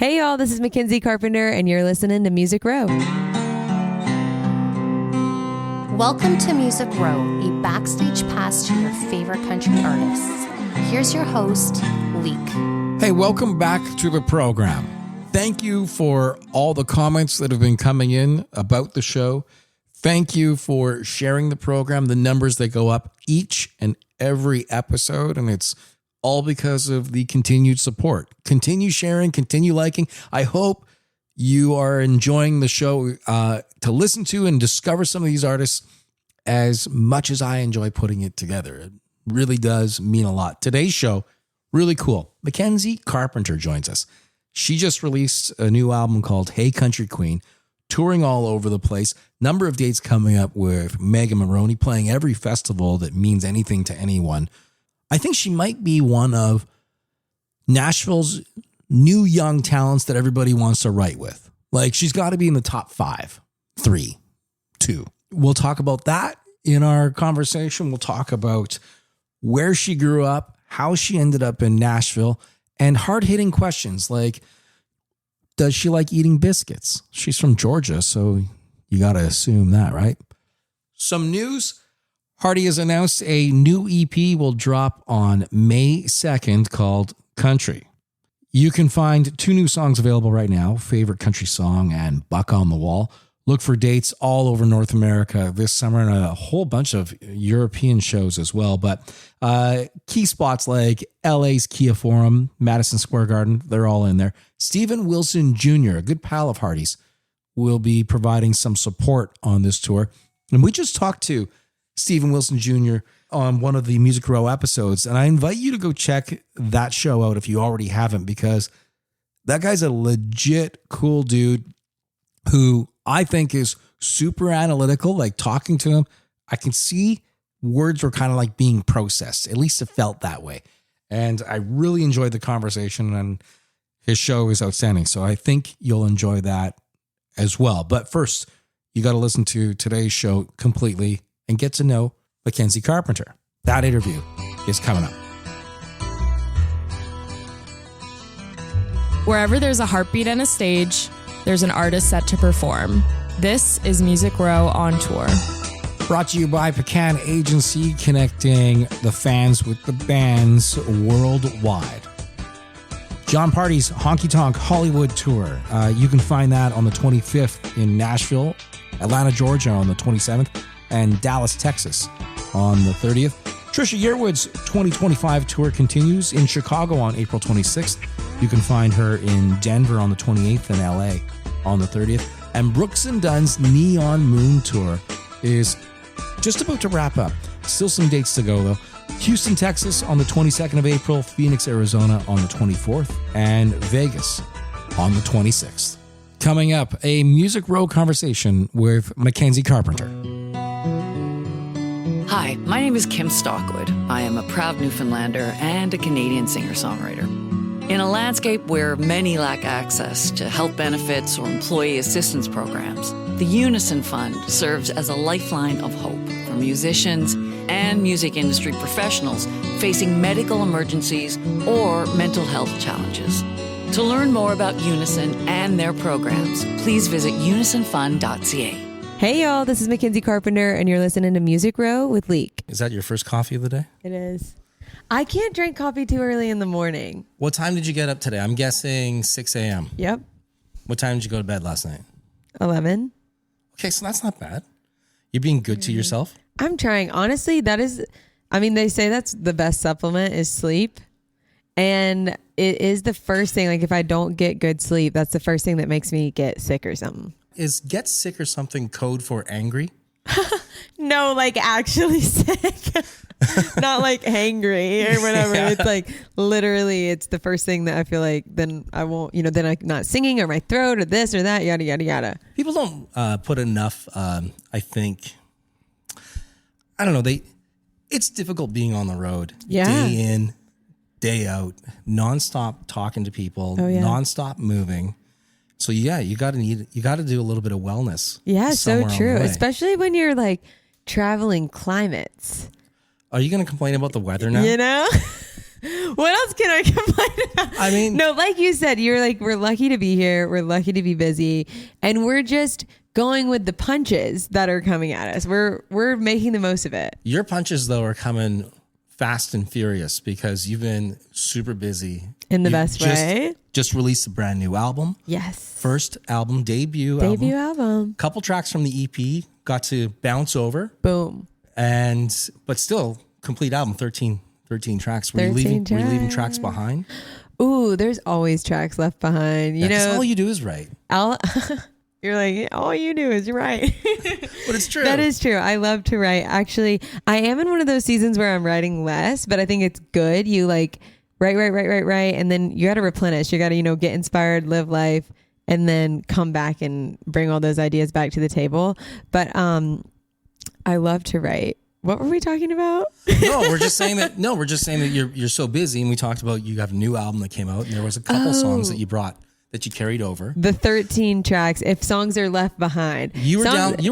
Hey y'all, this is Mackenzie Carpenter and you're listening to Music Row. Welcome to Music Row, a backstage pass to your favorite country artists. Here's your host, Leake. Hey, welcome back to the program. Thank you for all the comments that have been coming in about the show. Thank you for sharing the program. The numbers that go up each and every episode, and it's all because of the continued support. Continue sharing, continue liking. I hope you are enjoying the show to listen to and discover some of these artists as much as I enjoy putting it together. It really does mean a lot. Today's show, really cool. Mackenzie Carpenter joins us. She just released a new album called Hey Country Queen, touring all over the place. Number of dates coming up with Meg and Moroney, playing every festival that means anything to anyone. I think she might be one of Nashville's new young talents that everybody wants to write with. Like, she's got to be in the top 5, 3, 2. We'll talk about that in our conversation. We'll talk about where she grew up, how she ended up in Nashville, and hard-hitting questions like, does she like eating biscuits? She's from Georgia, so you got to assume that, right? Some news. Hardy has announced a new EP will drop on May 2nd called Country. You can find 2 new songs available right now, Favorite Country Song and Buck on the Wall. Look for dates all over North America this summer and a whole bunch of European shows as well. But key spots like LA's Kia Forum, Madison Square Garden, they're all in there. Stephen Wilson Jr., a good pal of Hardy's, will be providing some support on this tour. And we just talked to Stephen Wilson Jr. on one of the Music Row episodes. And I invite you to go check that show out if you already haven't, because that guy's a legit cool dude who I think is super analytical. Like, talking to him, I can see words were kind of like being processed. At least it felt that way. And I really enjoyed the conversation, and his show is outstanding. So I think you'll enjoy that as well. But first, you got to listen to today's show completely and get to know Mackenzie Carpenter. That interview is coming up. Wherever there's a heartbeat and a stage, there's an artist set to perform. This is Music Row on Tour. Brought to you by Pecan Agency, connecting the fans with the bands worldwide. John Party's Honky Tonk Hollywood Tour. You can find that on the 25th in Nashville, Atlanta, Georgia on the 27th, and Dallas, Texas on the 30th. Trisha Yearwood's 2025 tour continues in Chicago on April 26th. You can find her in Denver on the 28th and LA on the 30th. And Brooks and Dunn's Neon Moon Tour is just about to wrap up. Still some dates to go, though. Houston, Texas on the 22nd of April, Phoenix, Arizona on the 24th, and Vegas on the 26th. Coming up, a Music Row conversation with Mackenzie Carpenter. Hi, my name is Kim Stockwood. I am a proud Newfoundlander and a Canadian singer-songwriter. In a landscape where many lack access to health benefits or employee assistance programs, the Unison Fund serves as a lifeline of hope for musicians and music industry professionals facing medical emergencies or mental health challenges. To learn more about Unison and their programs, please visit unisonfund.ca. Hey y'all, this is Mackenzie Carpenter and you're listening to Music Row with Leake. Is that your first coffee of the day? It is. I can't drink coffee too early in the morning. What time did you get up today? I'm guessing 6 a.m. Yep. What time did you go to bed last night? 11. Okay, so that's not bad. You're being good to yourself? I'm trying. Honestly, they say that's the best supplement is sleep. And it is the first thing, like if I don't get good sleep, that's the first thing that makes me get sick or something. Is get sick or something code for angry? No, like actually sick. Not like hangry or whatever. Yeah. It's like literally it's the first thing that I feel like then I won't, then I'm not singing or my throat or this or that, yada, yada, yada. People don't put enough, I think, I don't know, it's difficult being on the road. Yeah. Day in, day out, nonstop talking to people, nonstop moving. So yeah, you got to do a little bit of wellness. Yeah, so true. Especially when you're like traveling climates. Are you going to complain about the weather now? What else can I complain about? I mean, no, like you said, you're like, we're lucky to be here. We're lucky to be busy. And we're just going with the punches that are coming at us. We're making the most of it. your punches, though, are coming fast and furious because you've been super busy. In the You best way. Just released a brand new album. Yes. First album, debut album. Couple tracks from the EP, got to bounce over. Boom. But still, complete album, 13 tracks. Were you 13 leaving tracks behind? Ooh, there's always tracks left behind. You 'Cause know, all you do is write. you're like, all you do is write. But it's true. That is true. I love to write. Actually, I am in one of those seasons where I'm writing less, but I think it's good. You like write. And then you got to replenish. You got to, get inspired, live life, and then come back and bring all those ideas back to the table. But I love to write. What were we talking about? No, we're just saying that you're so busy, and we talked about you have a new album that came out, and there was a couple songs that you brought that you carried over. The 13 tracks. If songs are left behind, You were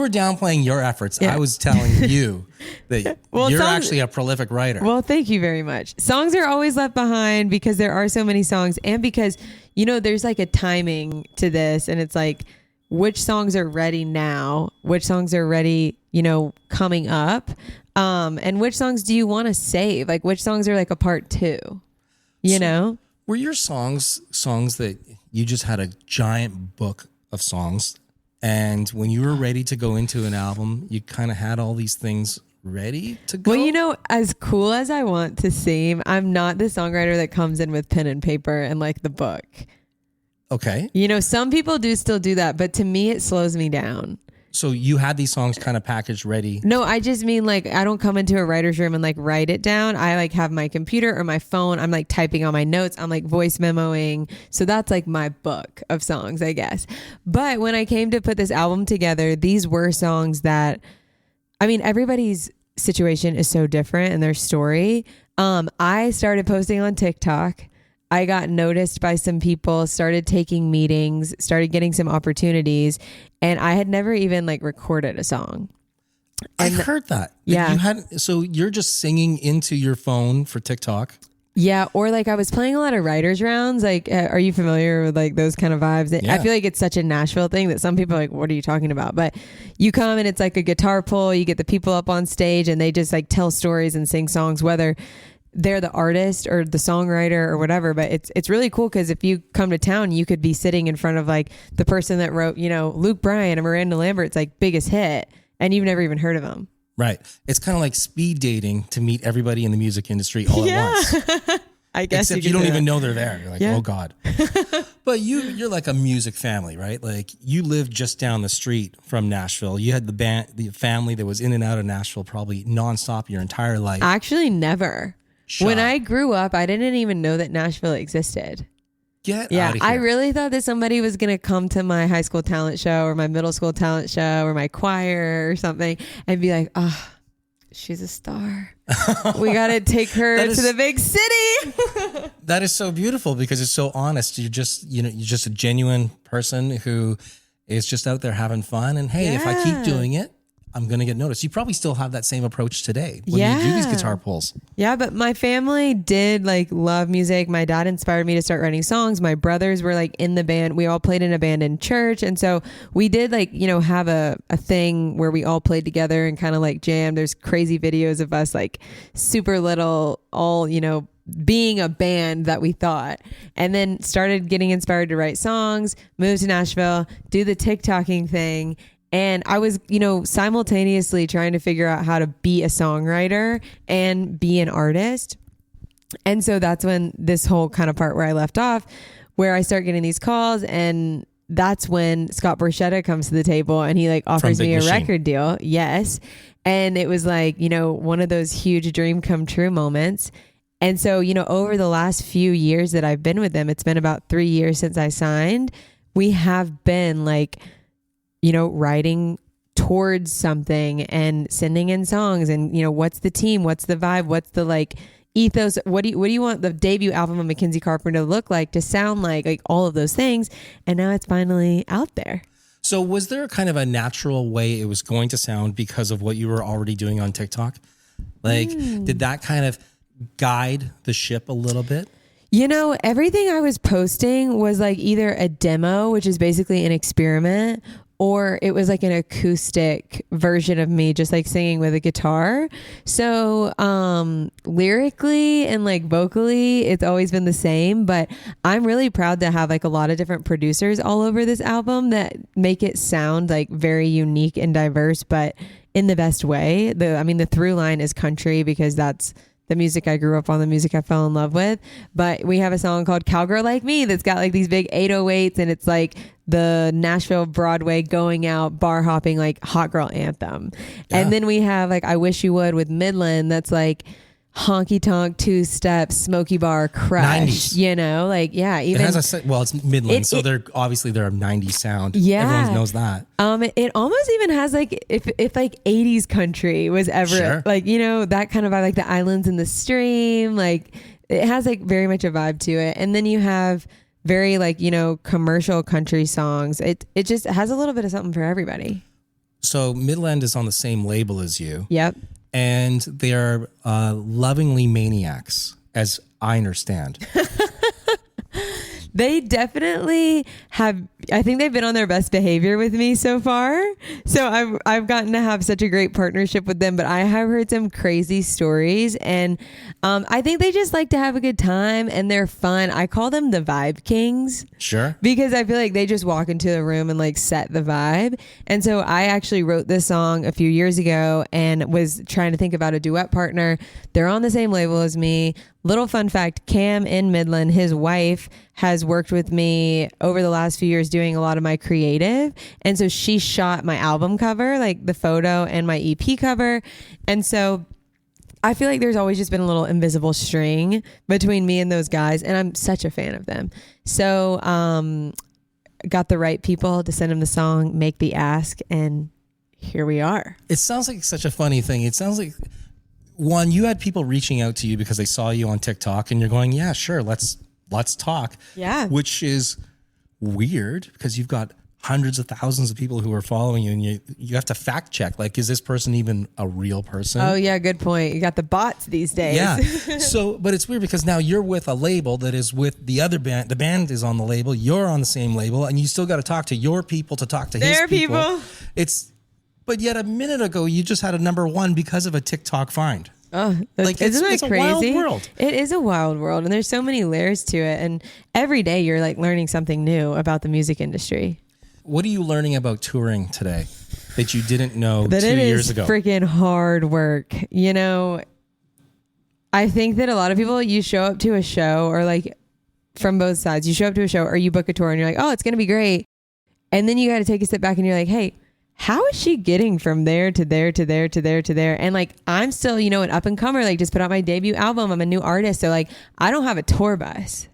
downplaying your efforts. Yeah. I was telling you that you're actually a prolific writer. Well, thank you very much. Songs are always left behind because there are so many songs, and because there's like a timing to this, and it's like which songs are ready now, which songs are ready, coming up. And which songs do you want to save? Like which songs are like a part two, Were your songs that you just had a giant book of songs, and when you were ready to go into an album, you kind of had all these things ready to go? Well, as cool as I want to seem, I'm not the songwriter that comes in with pen and paper and like the book. Okay. Some people do still do that, but to me, it slows me down. So you had these songs kind of packaged ready. No, I just mean like I don't come into a writer's room and like write it down. I like have my computer or my phone. I'm like typing on my notes. I'm like voice memoing. So that's like my book of songs, I guess. But when I came to put this album together, these were songs that, everybody's situation is so different in their story. I started posting on TikTok. I got noticed by some people, started taking meetings, started getting some opportunities, and I had never even like recorded a song. I heard that. Yeah. So you're just singing into your phone for TikTok? Yeah. Or like I was playing a lot of writers rounds. Like, are you familiar with like those kind of vibes? Yeah. I feel like it's such a Nashville thing that some people are like, what are you talking about? But you come and it's like a guitar pull, you get the people up on stage and they just like tell stories and sing songs, whether they're the artist or the songwriter or whatever. But it's really cool because if you come to town, you could be sitting in front of like the person that wrote, Luke Bryan or Miranda Lambert's like biggest hit, and you've never even heard of them. Right. It's kind of like speed dating to meet everybody in the music industry all at once. I guess Except you don't even know they're there. You're like, Yeah. oh God. But you're like a music family, right? Like you lived just down the street from Nashville. You had the family that was in and out of Nashville probably nonstop your entire life. Actually, never. Shut When up. I grew up, I didn't even know that Nashville existed. Get Yeah, out of here. I really thought that somebody was going to come to my high school talent show or my middle school talent show or my choir or something and be like, oh, she's a star. We got to take her to the big city. That is so beautiful because it's so honest. You're just a genuine person who is just out there having fun. And hey, if I keep doing it, I'm going to get noticed. You probably still have that same approach today when you do these guitar pulls. Yeah, but my family did like love music. My dad inspired me to start writing songs. My brothers were like in the band. We all played in a band in church. And so we did like, have a thing where we all played together and kind of like jammed. There's crazy videos of us like super little, all, being a band that we thought, and then started getting inspired to write songs, moved to Nashville, do the TikToking thing. And I was, simultaneously trying to figure out how to be a songwriter and be an artist. And so that's when this whole kind of part where I left off, where I start getting these calls, and that's when Scott Borchetta comes to the table and he like offers me a record deal. Yes. And it was like, one of those huge dream come true moments. And so, over the last few years that I've been with them, it's been about 3 years since I signed. We have been like, writing towards something and sending in songs and, what's the team? What's the vibe? What's the like ethos? What do you want the debut album of Mackenzie Carpenter to look like, to sound like all of those things? And now it's finally out there. So was there kind of a natural way it was going to sound because of what you were already doing on TikTok? Like, did that kind of guide the ship a little bit? You know, everything I was posting was like either a demo, which is basically an experiment, or it was like an acoustic version of me just like singing with a guitar. So lyrically and like vocally, it's always been the same, but I'm really proud to have like a lot of different producers all over this album that make it sound like very unique and diverse, but in the best way. The through line is country because that's the music I grew up on, the music I fell in love with. But we have a song called Cowgirl Like Me that's got like these big 808s, and it's like the Nashville Broadway going out bar hopping like hot girl anthem. Yeah. And then we have like I Wish You Would with Midland that's like honky tonk, 2-step, smoky bar crush. 90s. You know, like yeah, even it has it's Midland, so they're obviously they're a 90s sound. Yeah, everyone knows that. It almost even has like if like 80s country was ever like, you know, that kind of vibe, like the islands in the stream, like it has like very much a vibe to it. And then you have very like, you know, commercial country songs. It just has a little bit of something for everybody. So Midland is on the same label as you. Yep. And they're lovingly maniacs, as I understand. They definitely have. I think they've been on their best behavior with me so far. So I've gotten to have such a great partnership with them. But I have heard some crazy stories, and I think they just like to have a good time, and they're fun. I call them the Vibe Kings. Sure. Because I feel like they just walk into the room and like set the vibe. And so I actually wrote this song a few years ago and was trying to think about a duet partner. They're on the same label as me. Little fun fact, Cam in Midland, his wife has worked with me over the last few years doing a lot of my creative. And so she shot my album cover, like the photo and my EP cover. And so I feel like there's always just been a little invisible string between me and those guys. And I'm such a fan of them. So got the right people to send them the song, make the ask, and here we are. It sounds like such a funny thing. It sounds like, one, you had people reaching out to you because they saw you on TikTok and you're going, yeah, sure, let's talk. Yeah. Which is weird because you've got hundreds of thousands of people who are following you, and you have to fact check, like, is this person even a real person? Oh yeah, good point. You got the bots these days. Yeah. So, but it's weird because now you're with a label that is with the other band. The band is on the label. You're on the same label, and you still got to talk to your people to talk to his people. But yet a minute ago, you just had a number 1 because of a TikTok find. Oh, like, isn't that crazy? A wild world. It is a wild world, and there's so many layers to it. And every day you're like learning something new about the music industry. What are you learning about touring today that you didn't know 2 years ago? Freaking hard work. You know, I think that a lot of people, you show up to a show, or like from both sides, you show up to a show or you book a tour and you're like, oh, it's going to be great. And then you got to take a step back and you're like, hey, how is she getting from there to there to there to there to there? And like, I'm still, you know, an up and comer, like just put out my debut album. I'm a new artist. So like, I don't have a tour bus.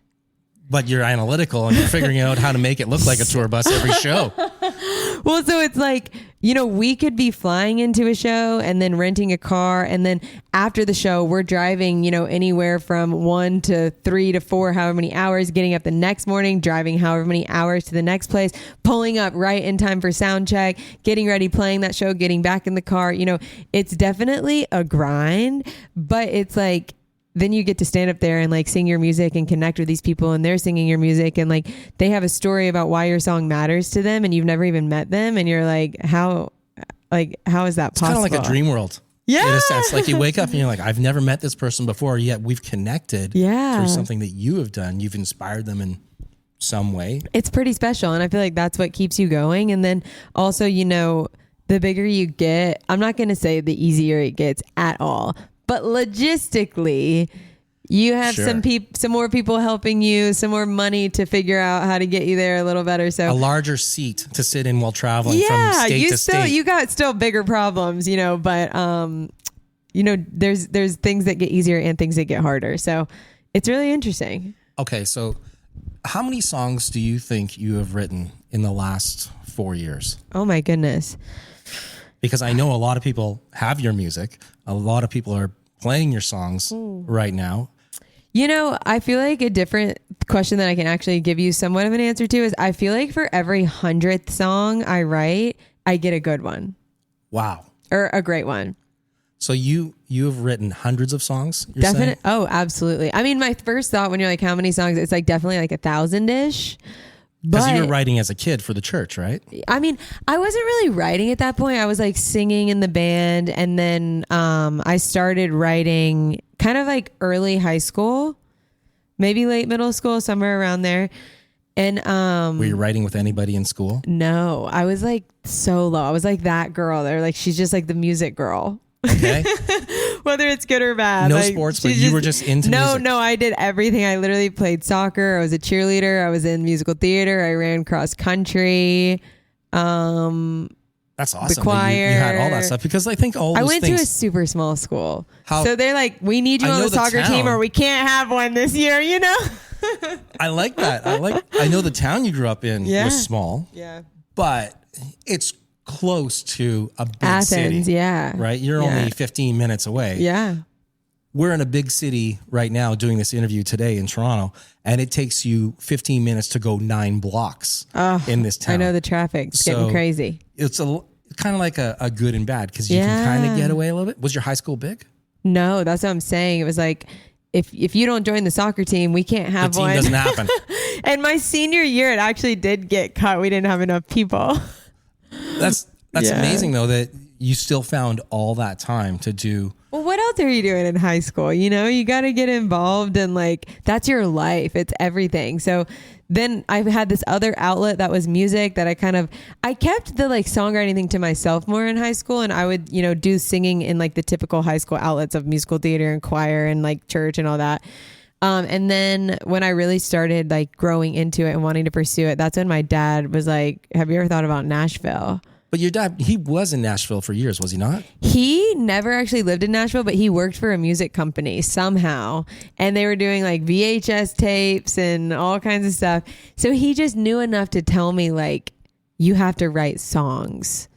But you're analytical and you're figuring out how to make it look like a tour bus every show. Well, so it's like, you know, we could be flying into a show and then renting a car. And then after the show, we're driving, you know, anywhere from 1 to 3 to 4, however many hours, getting up the next morning, driving however many hours to the next place, pulling up right in time for sound check, getting ready, playing that show, getting back in the car. You know, it's definitely a grind, but it's like, then you get to stand up there and like sing your music and connect with these people, and they're singing your music, and like they have a story about why your song matters to them, and you've never even met them, and you're like, how is that possible? It's kind of like a dream world. Yeah. In a sense, like you wake up and you're like, I've never met this person before, yet we've connected through something that you have done. You've inspired them in some way. It's pretty special, and I feel like that's what keeps you going. And then also, you know, the bigger you get, I'm not going to say the easier it gets at all, but logistically, you have some more people helping you, some more money to figure out how to get you there a little better. So a larger seat to sit in while traveling from state to state. You got still bigger problems, you know, but you know, there's things that get easier and things that get harder. So it's really interesting. Okay, so how many songs do you think you have written in the last 4 years? Oh my goodness. Because I know a lot of people have your music. A lot of people are playing your songs right now. You know, I feel like a different question that I can actually give you somewhat of an answer to is I feel like for every 100th song I write, I get a good one. Wow. Or a great one. So you have written hundreds of songs? Definitely. Oh, absolutely. I mean, my first thought when you're like, how many songs? It's like definitely like 1,000-ish. Because you were writing as a kid for the church, right? I mean, I wasn't really writing at that point. I was like singing in the band. And then I started writing kind of like early high school, maybe late middle school, somewhere around there. And were you writing with anybody in school? No, I was like solo. I was like that girl. They're like, she's just like the music girl. Okay. Whether it's good or bad. No like, sports, but you were just into music. No, I did everything. I literally played soccer. I was a cheerleader. I was in musical theater. I ran cross country. That's awesome. The choir. You had all that stuff because I think all those I went things, to a super small school. So they're like, we need you on the soccer team or we can't have one this year, you know? I like that. I know the town you grew up in was small. Yeah. But it's close to a big Athens, city. Yeah. Right? You're only 15 minutes away. Yeah. We're in a big city right now doing this interview today in Toronto, and it takes you 15 minutes to go 9 blocks in this town. I know the traffic's getting crazy. It's kind of like a good and bad because you can kind of get away a little bit. Was your high school big? No, that's what I'm saying. It was like, if you don't join the soccer team, we can't have the team one. Doesn't happen. And my senior year, it actually did get cut. We didn't have enough people. That's amazing though that you still found all that time to do. Well, what else are you doing in high school? You know, you got to get involved and like, that's your life. It's everything. So then I've had this other outlet that was music that I kept the like songwriting thing to myself more in high school. And I would, you know, do singing in like the typical high school outlets of musical theater and choir and like church and all that. And then when I really started like growing into it and wanting to pursue it, that's when my dad was like, have you ever thought about Nashville? But your dad, he was in Nashville for years, was he not? He never actually lived in Nashville, but he worked for a music company somehow. And they were doing like VHS tapes and all kinds of stuff. So he just knew enough to tell me like, you have to write songs.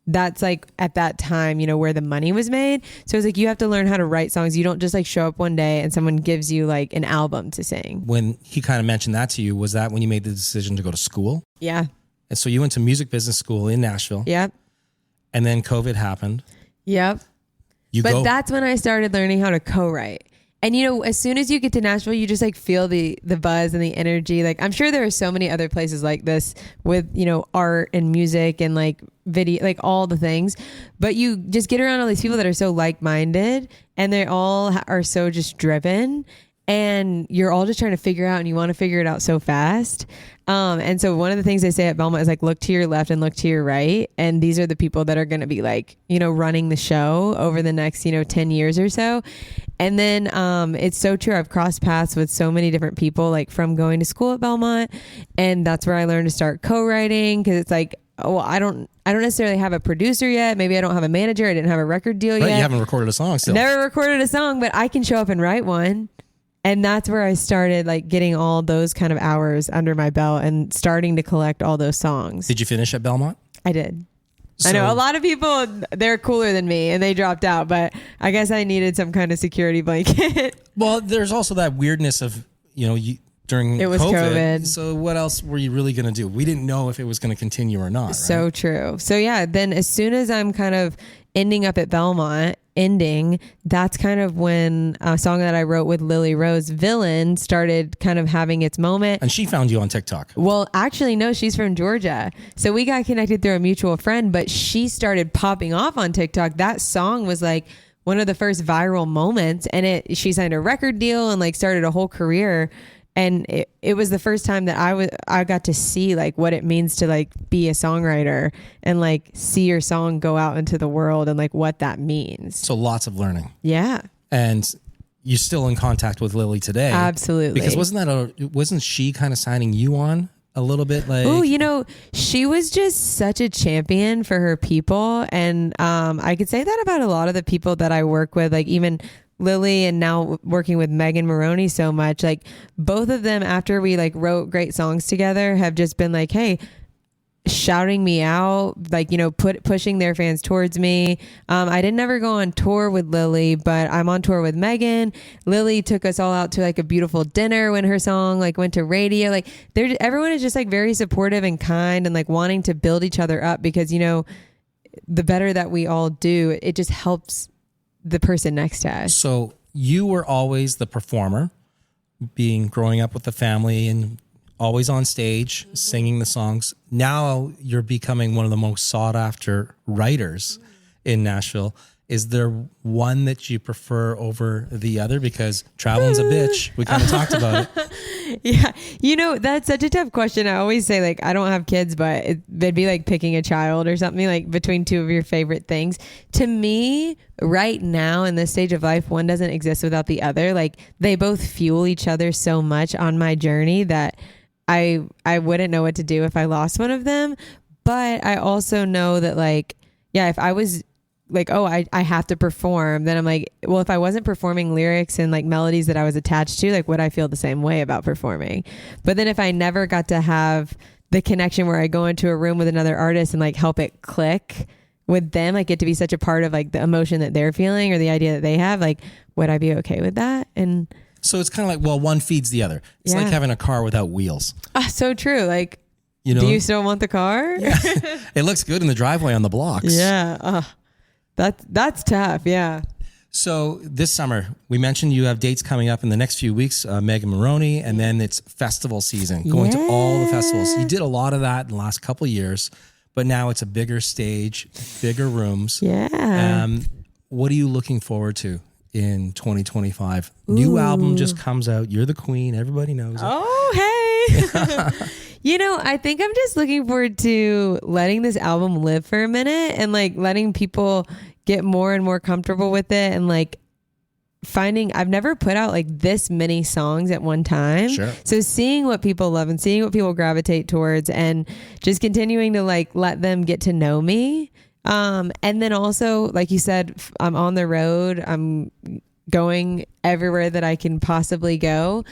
That's like at that time, you know, where the money was made. So it's like, you have to learn how to write songs. You don't just like show up one day and someone gives you like an album to sing. When he kind of mentioned that to you, was that when you made the decision to go to school? Yeah. And so you went to music business school in Nashville. Yep. And then COVID happened. Yep. That's when I started learning how to co-write. And, you know, as soon as you get to Nashville, you just like feel the buzz and the energy. Like, I'm sure there are so many other places like this with, you know, art and music and like video, like all the things. But you just get around all these people that are so like-minded and they all are so just driven. And you're all just trying to figure out and you want to figure it out so fast. And so one of the things they say at Belmont is like, look to your left and look to your right. And these are the people that are going to be like, you know, running the show over the next, you know, 10 years or so. And then it's so true. I've crossed paths with so many different people, like from going to school at Belmont. And that's where I learned to start co-writing because it's like, oh, I don't necessarily have a producer yet. Maybe I don't have a manager. I didn't have a record deal yet. You haven't recorded a song still. Never recorded a song, but I can show up and write one. And that's where I started like getting all those kind of hours under my belt and starting to collect all those songs. Did you finish at Belmont? I did. I know a lot of people, they're cooler than me and they dropped out, but I guess I needed some kind of security blanket. Well, there's also that weirdness of, you know, during it was COVID. So what else were you really going to do? We didn't know if it was going to continue or not. So right? True. So yeah, then as soon as I'm kind of ending up at Belmont, that's kind of when a song that I wrote with Lily Rose, Villain, started kind of having its moment. And she found you on TikTok. Well, actually, no, she's from Georgia. So we got connected through a mutual friend, but she started popping off on TikTok. That song was like one of the first viral moments and she signed a record deal and like started a whole career. And it was the first time that I got to see like what it means to like be a songwriter and like see your song go out into the world and like what that means. So lots of learning. Yeah. And you're still in contact with Lily today. Absolutely. Because wasn't she kind of signing you on a little bit? Like, oh, you know, she was just such a champion for her people. And I could say that about a lot of the people that I work with, like even Lily and now working with Megan Moroney so much, like both of them after we like wrote great songs together have just been like, hey, shouting me out, like, you know, pushing their fans towards me. I didn't ever go on tour with Lily, but I'm on tour with Megan. Lily took us all out to like a beautiful dinner when her song like went to radio. Like everyone is just like very supportive and kind and like wanting to build each other up because, you know, the better that we all do, it just helps the person next to us. So you were always the performer, growing up with the family and always on stage, singing the songs. Now you're becoming one of the most sought after writers in Nashville. Is there one that you prefer over the other? Because traveling's a bitch. We kind of talked about it. Yeah. That's such a tough question. I always say, like, I don't have kids, but it'd be like picking a child or something, like between two of your favorite things. To me, right now in this stage of life, one doesn't exist without the other. Like, they both fuel each other so much on my journey that I wouldn't know what to do if I lost one of them. But I also know that, like, yeah, if I was like, oh, I have to perform, then I'm like, well, if I wasn't performing lyrics and like melodies that I was attached to, like, would I feel the same way about performing? But then if I never got to have the connection where I go into a room with another artist and like help it click with them, like get to be such a part of like the emotion that they're feeling or the idea that they have, like, would I be okay with that? And so it's kind of like, well, one feeds the other. It's like having a car without wheels. So true. Like, do you still want the car? Yeah. It looks good in the driveway on the blocks. Yeah. That's tough. Yeah. So this summer, we mentioned you have dates coming up in the next few weeks, Megan Moroney, and then it's festival season, going to all the festivals. You did a lot of that in the last couple of years, but now it's a bigger stage, bigger rooms. Yeah. What are you looking forward to in 2025? New album just comes out. You're the queen. Everybody knows it. Oh, hey. I think I'm just looking forward to letting this album live for a minute and like letting people get more and more comfortable with it, and like I've never put out like this many songs at one time. Sure. So seeing what people love and seeing what people gravitate towards and just continuing to like let them get to know me. And then also, like you said, I'm on the road. I'm going everywhere that I can possibly go.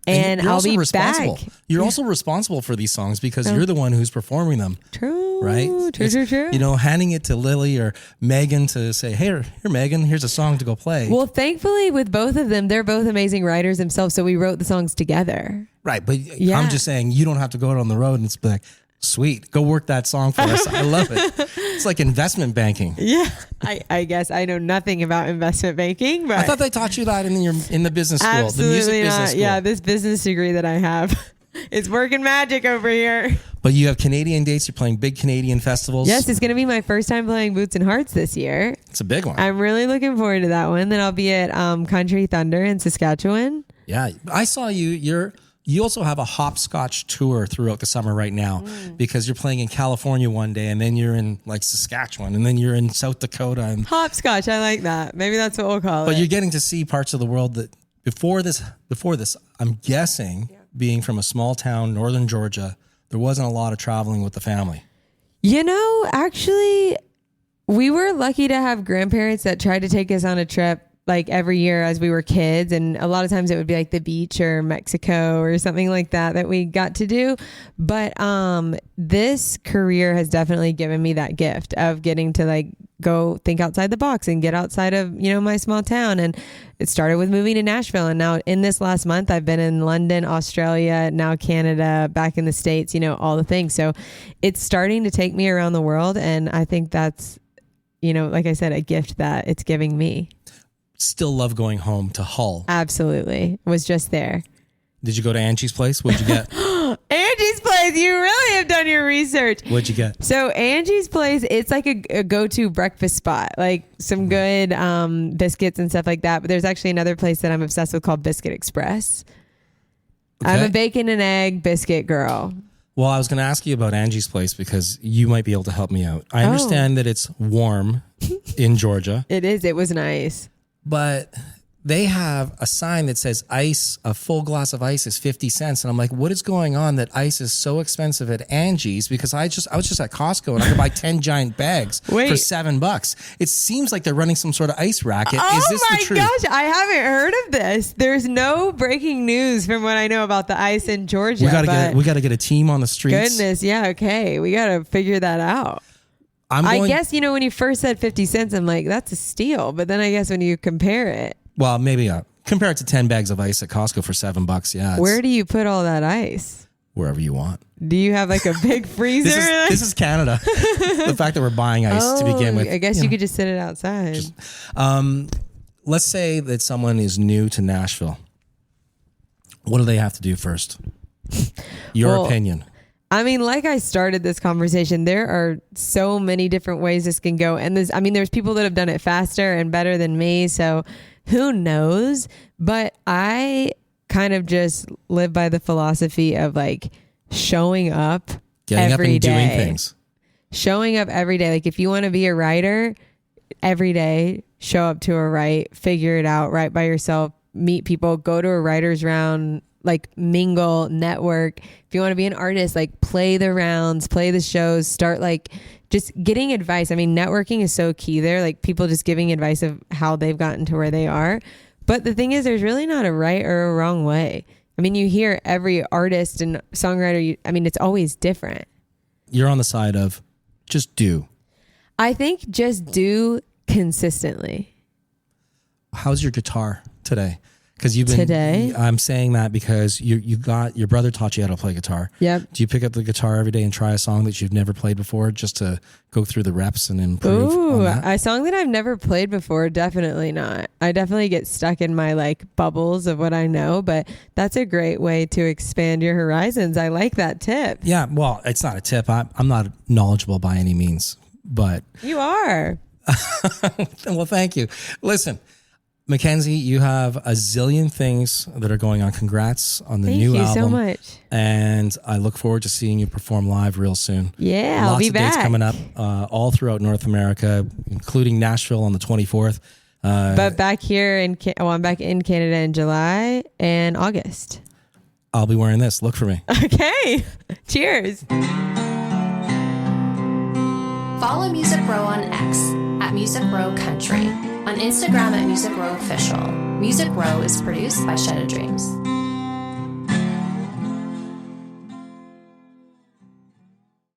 And I'll be back. You're also responsible for these songs because you're the one who's performing them. True. Right? True. Handing it to Lily or Megan to say, hey, here, Megan, here's a song to go play. Well, thankfully with both of them, they're both amazing writers themselves. So we wrote the songs together. Right. But I'm just saying, you don't have to go out on the road and it's like, sweet, go work that song for us. I love it. It's like investment banking. Yeah. I guess I know nothing about investment banking, but I thought they taught you that in the business school, absolutely the music not. business school. Yeah, this business degree that I have. It's working magic over here. But you have Canadian dates. You're playing big Canadian festivals. Yes, it's going to be my first time playing Boots and Hearts this year. It's a big one. I'm really looking forward to that one. Then I'll be at Country Thunder in Saskatchewan. Yeah, I saw you. You also have a hopscotch tour throughout the summer right now because you're playing in California one day and then you're in like Saskatchewan and then you're in South Dakota. And hopscotch, I like that. Maybe that's what we'll call it. But you're getting to see parts of the world that before this, I'm guessing, being from a small town, northern Georgia, there wasn't a lot of traveling with the family. Actually, we were lucky to have grandparents that tried to take us on a trip like every year as we were kids, and a lot of times it would be like the beach or Mexico or something like that we got to do. But this career has definitely given me that gift of getting to like go think outside the box and get outside of my small town. And it started with moving to Nashville, and now in this last month I've been in London, Australia, now Canada, back in the States, all the things. So it's starting to take me around the world, and I think that's like I said, a gift that it's giving me. Still love going home to Hull. Absolutely. Was just there. Did you go to Angie's place? What'd you get? Angie's place. You really have done your research. What'd you get? So Angie's place, it's like a go-to breakfast spot, like some good biscuits and stuff like that. But there's actually another place that I'm obsessed with called Biscuit Express. Okay. I'm a bacon and egg biscuit girl. Well, I was going to ask you about Angie's place because you might be able to help me out. I understand that it's warm in Georgia. It is. It was nice. But they have a sign that says ice, a full glass of ice is 50 cents. And I'm like, what is going on that ice is so expensive at Angie's? Because I was just at Costco and I could buy 10 giant bags for $7. It seems like they're running some sort of ice racket. Is this the truth? Oh my gosh, I haven't heard of this. There's no breaking news from what I know about the ice in Georgia. We got to get a team on the streets. Goodness, yeah, okay. We got to figure that out. I guess, when you first said 50 cents, I'm like, that's a steal. But then I guess when you compare it. Well, maybe compare it to 10 bags of ice at Costco for $7. Yeah. Where do you put all that ice? Wherever you want. Do you have like a big freezer? This is Canada. The fact that we're buying ice to begin with. I guess you could just sit it outside. let's say that someone is new to Nashville. What do they have to do first? Your opinion. I mean, like I started this conversation, there are so many different ways this can go. And there's people that have done it faster and better than me. So who knows? But I kind of just live by the philosophy of like showing up Getting every up and day. doing things. Showing up every day. Like if you want to be a writer, every day, show up to a write, figure it out, write by yourself, meet people, go to a writer's round, like mingle, network. If you want to be an artist, like play the rounds, play the shows, start like just getting advice. I mean, networking is so key there, like people just giving advice of how they've gotten to where they are. But the thing is, there's really not a right or a wrong way. I mean, you hear every artist and songwriter, it's always different. You're on the side of just do. I think just do consistently. How's your guitar today? Because you've been today. I'm saying that because you got your brother taught you how to play guitar. Yep. Do you pick up the guitar every day and try a song that you've never played before just to go through the reps and improve? Ooh, on that? a song that I've never played before. Definitely not. I definitely get stuck in my like bubbles of what I know, but that's a great way to expand your horizons. I like that tip. Yeah. Well, it's not a tip. I'm not knowledgeable by any means, but You are. well, thank you. Listen, Mackenzie, you have a zillion things that are going on. Congrats on the new album. Thank you so much. And I look forward to seeing you perform live real soon. Yeah, I'll Lots be of back. dates coming up all throughout North America, including Nashville on the 24th. But back here I'm back in Canada in July and August. I'll be wearing this. Look for me. Okay. Cheers. Follow Music Row on X at Music Row Country, on Instagram at Music Row Official. Music Row is produced by Shed of Dreams.